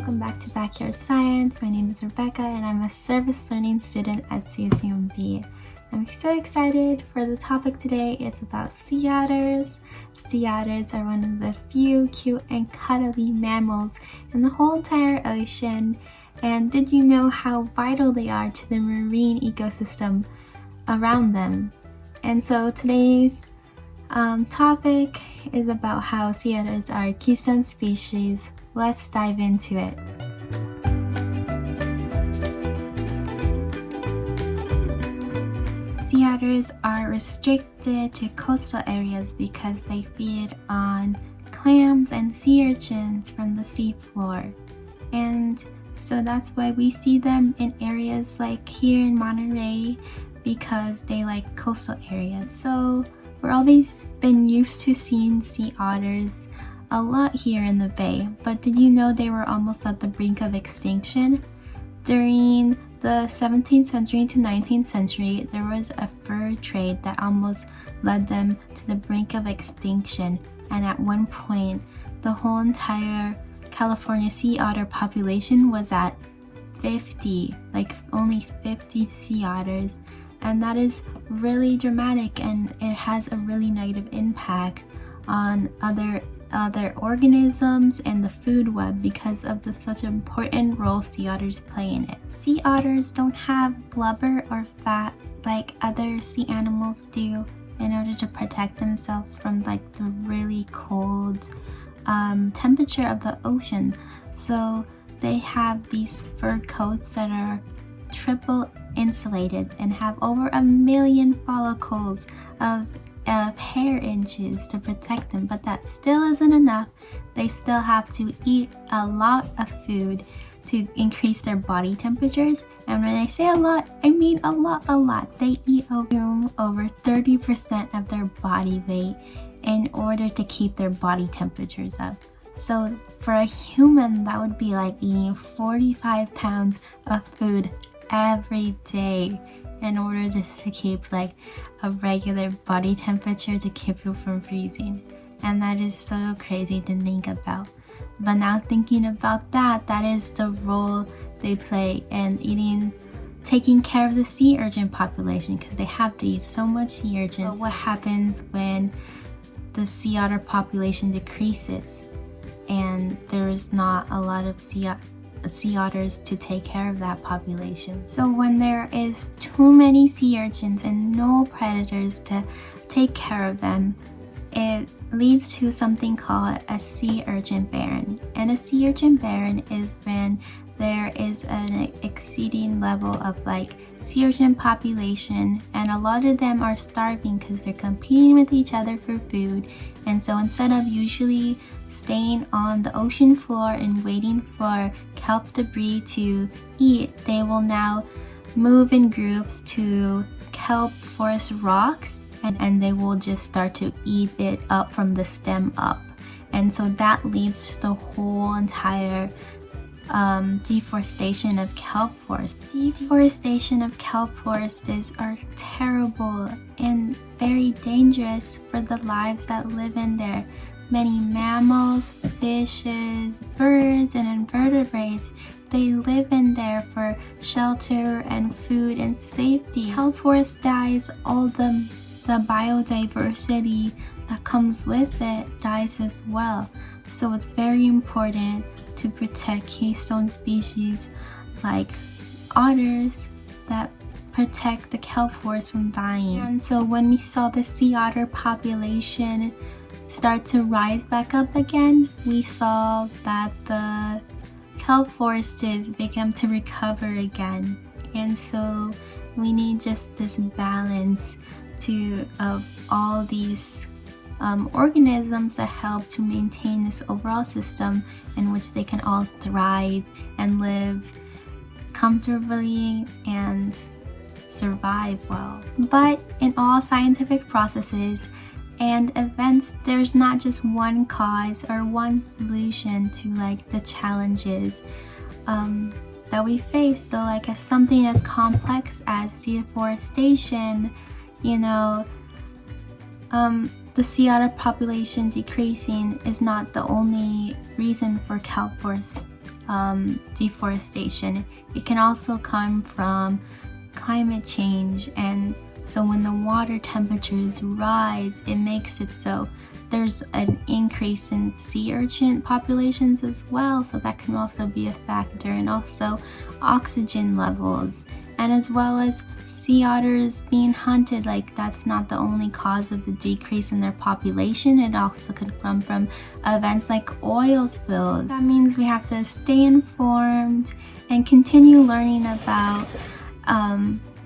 welcome back to Backyard Science. My name is Rebecca and I'm a service learning student at CSUMB. I'm so excited for the topic today. It's about sea otters. Sea otters are one of the few cute and cuddly mammals in the whole entire ocean. And did you know how vital they are to the marine ecosystem around them? And so today's topic is about how sea otters are a keystone species. Let's dive into it. Sea otters are restricted to coastal areas because they feed on clams and sea urchins from the sea floor. And so that's why we see them in areas like here in Monterey, because they like coastal areas. So we've always been used to seeing sea otters a lot here in the bay, but did you know they were almost at the brink of extinction? During the 17th century to 19th century, there was a fur trade that almost led them to the brink of extinction, and at one point the whole entire California sea otter population was at 50, like only 50 sea otters, and that is really dramatic, and it has a really negative impact on other organisms and the food web because of such an important role sea otters play in it. Sea otters don't have blubber or fat like other sea animals do in order to protect themselves from like the really cold temperature of the ocean. So they have these fur coats that are triple insulated and have over 1 million follicles of hair inches to protect them, but that still isn't enough. They still have to eat a lot of food to increase their body temperatures, and when I say a lot, I mean a lot. They eat over 30% of their body weight in order to keep their body temperatures up. So for a human, that would be like eating 45 pounds of food every day in order just to keep like a regular body temperature to keep you from freezing. And that is so crazy to think about. But now thinking about that, that is the role they play in taking care of the sea urchin population, because they have to eat so much sea urchins. But what happens when the sea otter population decreases and there is not a lot of sea otters to take care of that population? So when there is too many sea urchins and no predators to take care of them, it leads to something called a sea urchin barren. And a sea urchin barren is when there is an exceeding level of like sea urchin population, and a lot of them are starving because they're competing with each other for food. And so instead of usually staying on the ocean floor and waiting for kelp debris to eat, they will now move in groups to kelp forest rocks, and they will just start to eat it up from the stem up. And so that leads to the whole entire deforestation of kelp forests. Deforestation of kelp forests are terrible and very dangerous for the lives that live in there. Many mammals, fishes, birds, and invertebrates, they live in there for shelter and food and safety. Kelp forest dies, all the biodiversity that comes with it dies as well. So it's very important to protect keystone species like otters that protect the kelp forest from dying. And so when we saw the sea otter population start to rise back up again, we saw that the kelp forests began to recover again. And so we need just this balance of all these organisms that help to maintain this overall system in which they can all thrive and live comfortably and survive well. But in all scientific processes and events, there's not just one cause or one solution to like the challenges that we face. So like if something as complex as deforestation, the sea otter population decreasing is not the only reason for kelp forests deforestation. It can also come from climate change, and so when the water temperatures rise, it makes it so there's an increase in sea urchin populations as well, so that can also be a factor, and also oxygen levels, and as well as sea otters being hunted. Like, that's not the only cause of the decrease in their population. It also could come from events like oil spills. That means we have to stay informed and continue learning about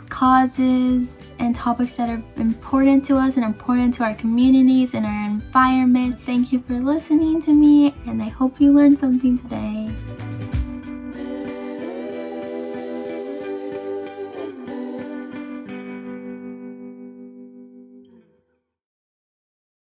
causes and topics that are important to us and important to our communities and our environment. Thank you for listening to me, and I hope you learned something today.